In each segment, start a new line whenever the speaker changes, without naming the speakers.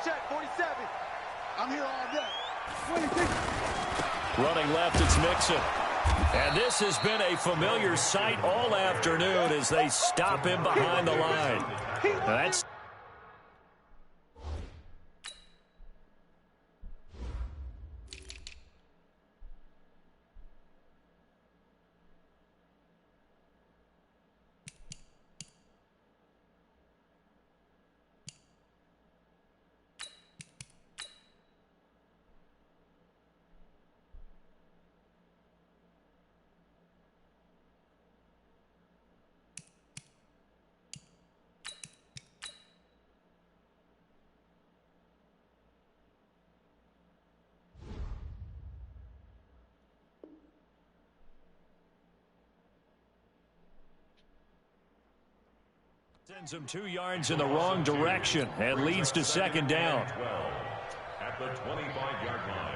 Check, 47. I'm here all day.
Running left, it's Mixon. And this has been a familiar sight all afternoon as they stop him behind the line. Now that's sends him 2 yards in the wrong direction and leads to second down.
At the 25-yard line.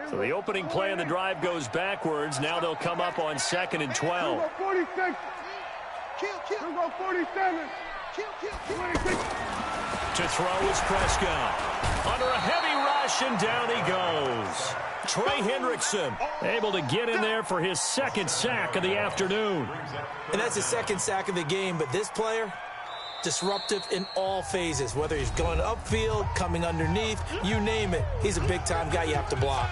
So the opening play of the drive goes backwards. Now they'll come up on 2nd and 12.
46. Kill. 47.
To throw is Prescott. Under a heavy rush, and down he goes. Trey Hendrickson able to get in there for his 2nd sack of the afternoon.
And that's his 2nd sack of the game, but this player, disruptive in all phases, whether he's going upfield, coming underneath, you name it. He's a big-time guy you have to block.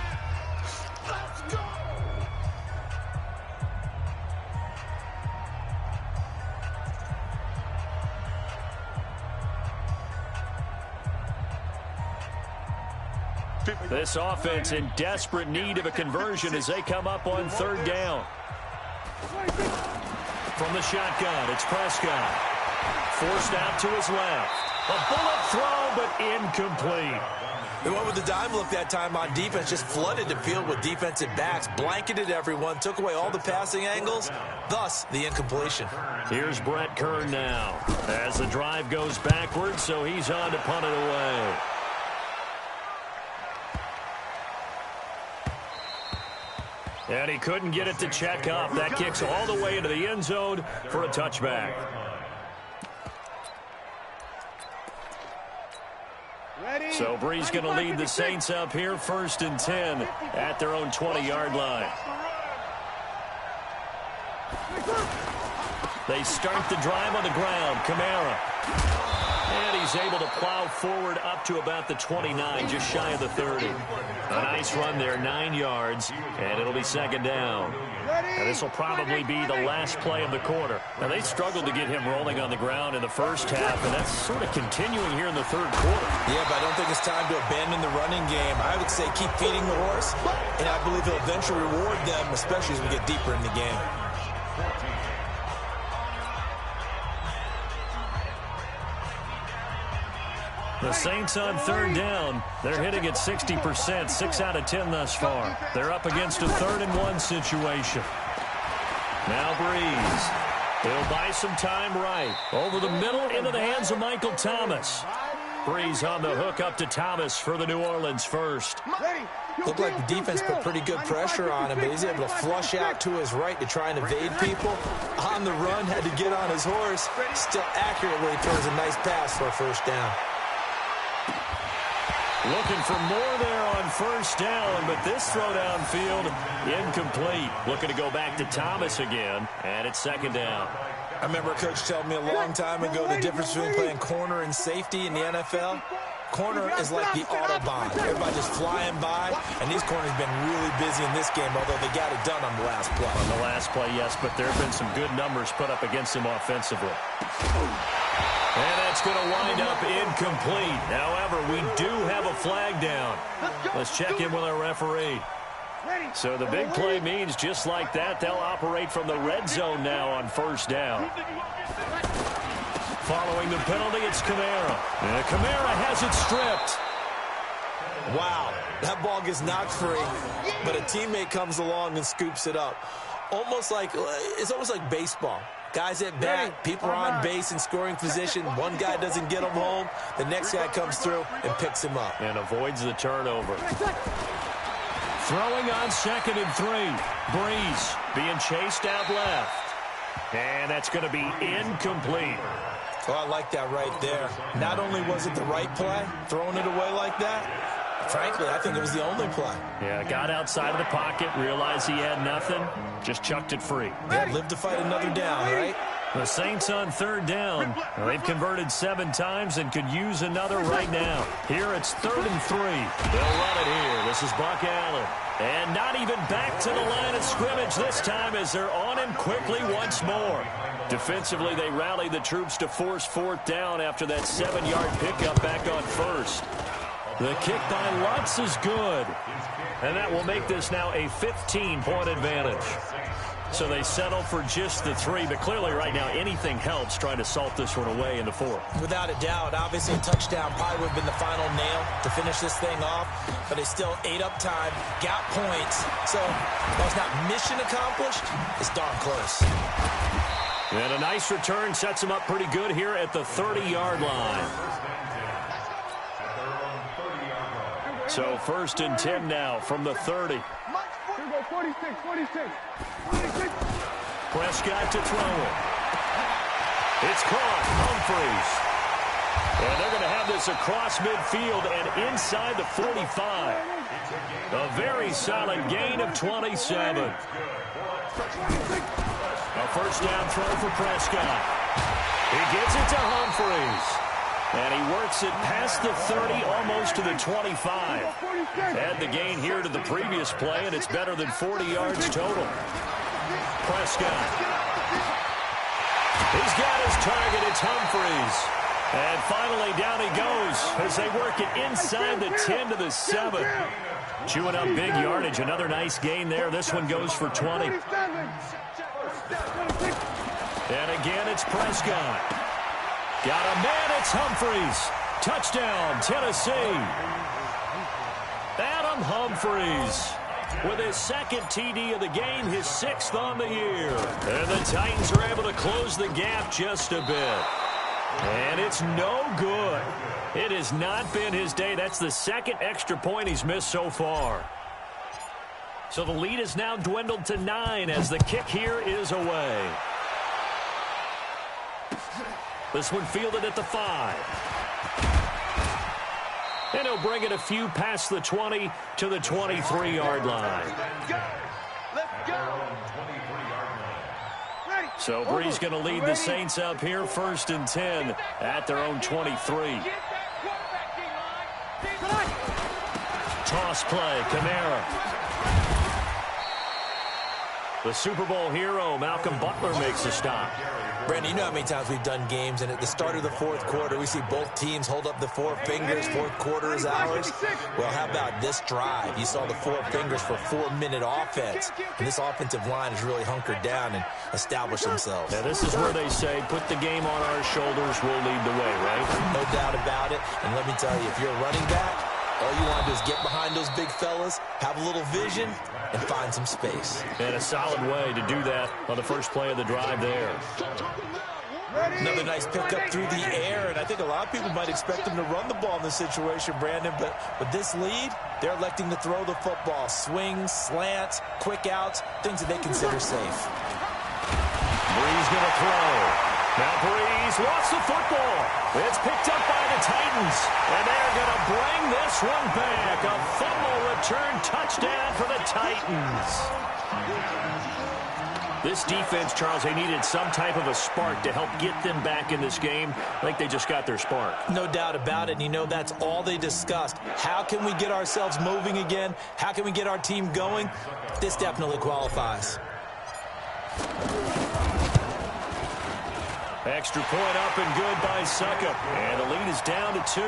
This offense in desperate need of a conversion as they come up on 3rd down. From the shotgun, it's Prescott. Forced out to his left. A bullet throw, but incomplete.
They went with the dime look that time on defense, just flooded the field with defensive backs, blanketed everyone, took away all the passing angles, thus the incompletion.
Here's Brett Kern now as the drive goes backwards, so he's on to punt it away. And he couldn't get it to check up. That kicks all the way into the end zone for a touchback. So Brees going to lead the Saints up here, 1st and 10 at their own 20-yard line. They start the drive on the ground. Kamara. And he's able to plow forward up to about the 29, just shy of the 30. A nice run there, 9 yards, and it'll be 2nd down. And this will probably be the last play of the quarter. Now, they struggled to get him rolling on the ground in the first half, and that's sort of continuing here in the 3rd quarter.
Yeah, but I don't think it's time to abandon the running game. I would say keep feeding the horse, and I believe he'll eventually reward them, especially as we get deeper in the game.
The Saints on 3rd down. They're hitting at 60%, 6 out of 10 thus far. They're up against a 3rd and 1 situation. Now Brees. He'll buy some time right. Over the middle into the hands of Michael Thomas. Brees on the hook up to Thomas for the New Orleans first.
Looked like the defense put pretty good pressure on him, but he's able to flush out to his right to try and evade people. On the run, had to get on his horse. Still accurately throws a nice pass for a 1st down.
Looking for more there on 1st down, but this throw downfield incomplete. Looking to go back to Thomas again, and it's 2nd down.
I remember a coach telling me a long time ago the difference between playing corner and safety in the NFL. Corner is like the Autobahn. Everybody just flying by, and these corners have been really busy in this game, although they got it done on the last play.
On the last play, yes, but there have been some good numbers put up against him offensively. And that's going to wind up incomplete. However, we do have a flag down. Let's check in with our referee. So the big play means just like that, they'll operate from the red zone now on 1st down. Following the penalty, it's Kamara. And Kamara has it stripped.
Wow, that ball gets knocked free, but a teammate comes along and scoops it up. It's almost like baseball. Guys at bat, people are on base in scoring position. One guy doesn't get him home. The next guy comes through and picks him up.
And avoids the turnover. Throwing on 2nd and 3. Brees being chased out left. And that's going to be incomplete.
Oh, I like that right there. Not only was it the right play, throwing it away like that, frankly, I think it was the only play.
Yeah, got outside of the pocket, realized he had nothing, just chucked it free.
Yeah, live to fight another down, right?
The Saints on third down. Well, they've converted 7 times and could use another right now. Here it's 3rd and 3. They'll run it here. This is Buck Allen. And not even back to the line of scrimmage this time as they're on him quickly once more. Defensively, they rallied the troops to force 4th down after that 7-yard pickup back on 1st. The kick by Lutz is good. And that will make this now a 15-point advantage. So they settle for just the 3, but clearly right now anything helps trying to salt this one away in the 4th.
Without a doubt, obviously a touchdown probably would have been the final nail to finish this thing off, but it still ate up time, got points. So while it's not mission accomplished, it's darn close.
And a nice return sets them up pretty good here at the 30-yard line. So 1st and 10 now from the 30.
46.
Prescott to throw it. It's caught. Humphries. And they're going to have this across midfield and inside the 45. A very solid gain of 27. A 1st down throw for Prescott. He gets it to Humphries. And he works it past the 30, almost to the 25. Add the gain here to the previous play, and it's better than 40 yards total. Prescott. He's got his target. It's Humphries. And finally, down he goes as they work it inside the 10 to the 7. Chewing up big yardage. Another nice gain there. This one goes for 20. And again, it's Prescott. Got a man, it's Humphries. Touchdown, Tennessee. Adam Humphries with his 2nd TD of the game, his 6th on the year. And the Titans are able to close the gap just a bit. And it's no good. It has not been his day. That's the 2nd extra point he's missed so far. So the lead is now dwindled to 9 as the kick here is away. This one fielded at the 5. And he'll bring it a few past the 20 to the 23-yard line.
Let's go.
So Bree's going to lead the Saints up here, 1st and 10 at their own 23. Toss play, Kamara. The Super Bowl hero, Malcolm Butler, makes a stop.
Brandon, you know how many times we've done games, and at the start of the 4th quarter, we see both teams hold up the 4 fingers. 4th quarter is ours. Well, how about this drive? You saw the 4 fingers for 4-minute offense, and this offensive line has really hunkered down and established themselves.
Now, this is where they say, put the game on our shoulders, we'll lead the way, right?
No doubt about it, and let me tell you, if you're a running back, all you want to do is get behind those big fellas, have a little vision, and find some space.
And a solid way to do that on the first play of the drive there.
Another nice pickup through the air, and I think a lot of people might expect them to run the ball in this situation, Brandon, but with this lead, they're electing to throw the football. Swings, slants, quick outs, things that they consider safe.
Brees going to throw. Now Brees lost the football. It's picked up by the Titans, and they're going to bring this one back. A fumble return touchdown for the Titans. This defense, Charles, they needed some type of a spark to help get them back in this game. I think they just got their spark.
No doubt about it, and you know that's all they discussed. How can we get ourselves moving again? How can we get our team going? This definitely qualifies.
Extra point up and good by Succop. And the lead is down to 2.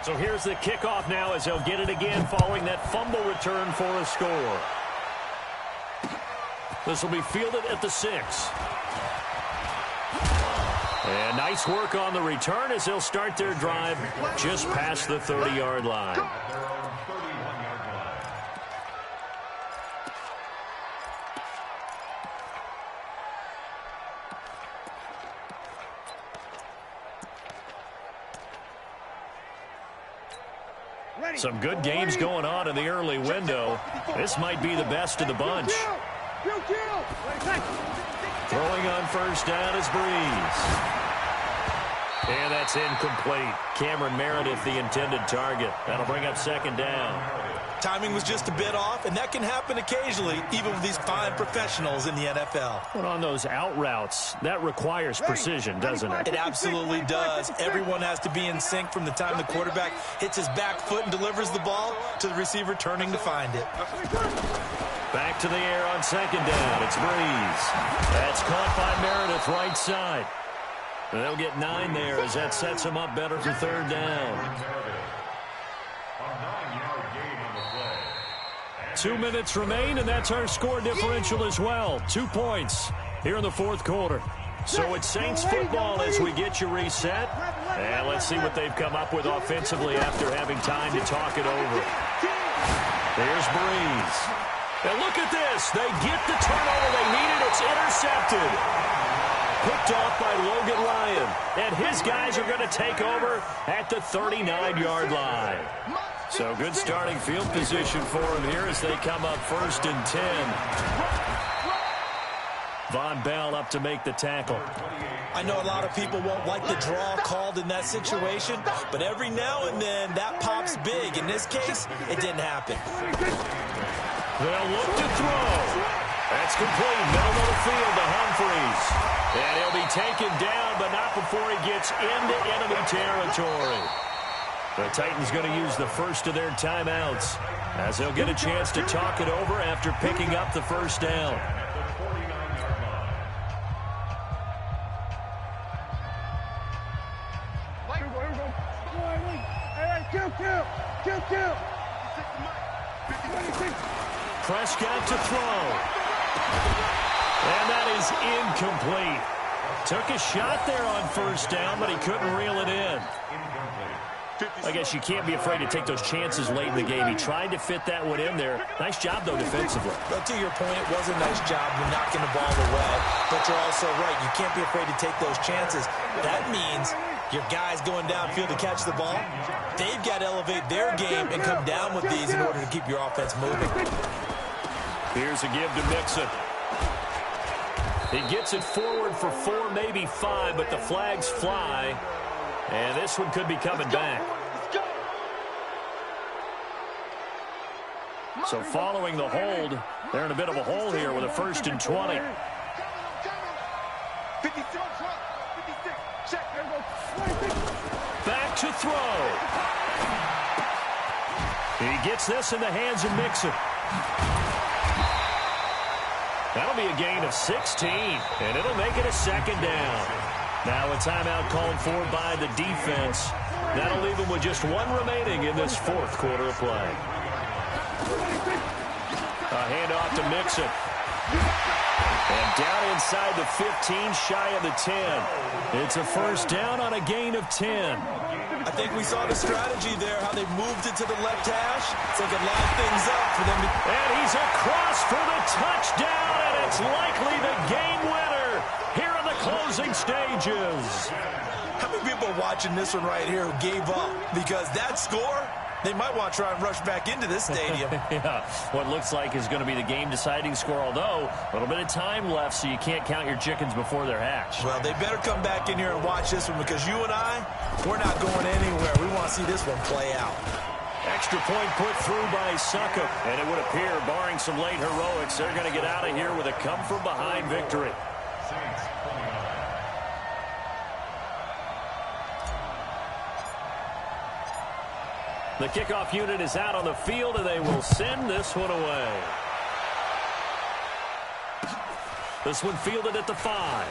So here's the kickoff now as they'll get it again following that fumble return for a score. This will be fielded at the 6. And nice work on the return as they'll start their drive just past the 30-yard line. Some good games going on in the early window. This might be the best of the bunch. Throwing on first down is Breeze. And that's incomplete. Cameron Meredith, the intended target. That'll bring up second down.
Timing was just a bit off, and that can happen occasionally, even with these fine professionals in the NFL.
But on those out routes, that requires precision, doesn't it?
It absolutely does. Everyone has to be in sync from the time the quarterback hits his back foot and delivers the ball to the receiver turning to find it.
Back to the air on second down. It's Breeze. That's caught by Meredith right side. They'll get 9 there as that sets them up better for third down. 2 minutes remain, and that's our score differential as well. 2 points here in the fourth quarter. So it's Saints football as we get you reset. And let's see what they've come up with offensively after having time to talk it over. There's Breeze. And look at this. They get the turnover they needed. It's intercepted. Picked off by Logan Ryan. And his guys are going to take over at the 39-yard line. So good starting field position for him here as they come up first and 10. Von Bell up to make the tackle.
I know a lot of people won't like the draw called in that situation, but every now and then that pops big. In this case, it didn't happen.
They'll look to throw. That's complete. Middle of the field to Humphreys. And he'll be taken down, but not before he gets into enemy territory. The Titans going to use the first of their timeouts as they'll get a chance to talk it over after picking up the first down. Prescott to throw. And that is incomplete. Took a shot there on first down, but he couldn't reel it in. I guess you can't be afraid to take those chances late in the game. He tried to fit that one in there. Nice job, though, defensively.
But to your point, it was a nice job of knocking the ball away. But you're also right. You can't be afraid to take those chances. That means your guys going downfield to catch the ball, they've got to elevate their game and come down with these in order to keep your offense moving.
Here's a give to Mixon. He gets it forward for 4, maybe 5, but the flags fly. And this one could be coming back. So following the hold, they're in a bit of a hole here with a first and 20. Back to throw. He gets this in the hands of Mixon. That'll be a gain of 16, and it'll make it a second down. Now a timeout called for by the defense. That'll leave them with just 1 remaining in this fourth quarter of play. A handoff to Mixon. And down inside the 15, shy of the 10. It's a first down on a gain of 10.
I think we saw the strategy there, how they moved it to the left hash, so they could line things up for them to...
And he's across for the touchdown, and it's likely the game winner here in the closing stages.
How many people are watching this one right here who gave up? Because that score, they might want to try and rush back into this stadium.
Yeah, what looks like is going to be the game-deciding score, although a little bit of time left, so you can't count your chickens before they're hatched.
Well, they better come back in here and watch this one, because you and I, we're not going anywhere. We want to see this one play out.
Extra point put through by Succop, and it would appear, barring some late heroics, they're going to get out of here with a come-from-behind victory. The kickoff unit is out on the field, and they will send this one away. This one fielded at the 5.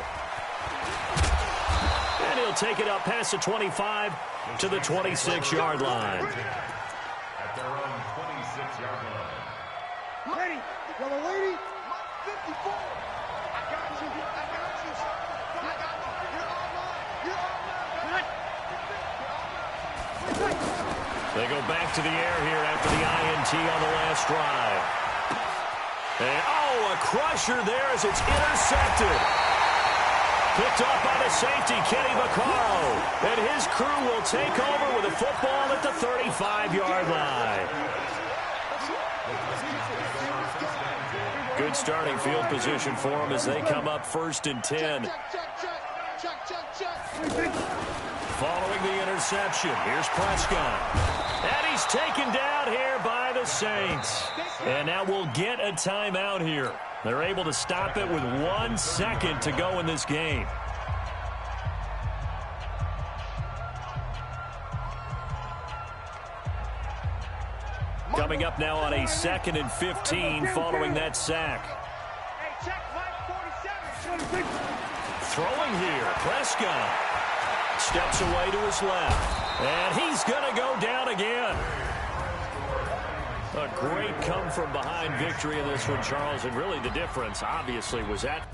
And he'll take it up past the 25 to the 26-yard line.
At their own 26-yard line.
Ready, yellow lady, 54. I got you. I got you. I got you. You're online. You're online.
They go back to the air here after the INT on the last drive. And, oh, a crusher there as it's intercepted. Picked off by the safety, Kenny Vaccaro. And his crew will take over with a football at the 35-yard line. Good starting field position for them as they come up 1st and 10. Following the interception, here's Prescott. And he's taken down here by the Saints. And now we'll get a timeout here. They're able to stop it with 1 second to go in this game. Coming up now on a 2nd and 15 following that sack. Throwing here, Prescott. Steps away to his left. And he's going to go down again. A great come-from-behind victory in this one, Charles. And really the difference, obviously, was that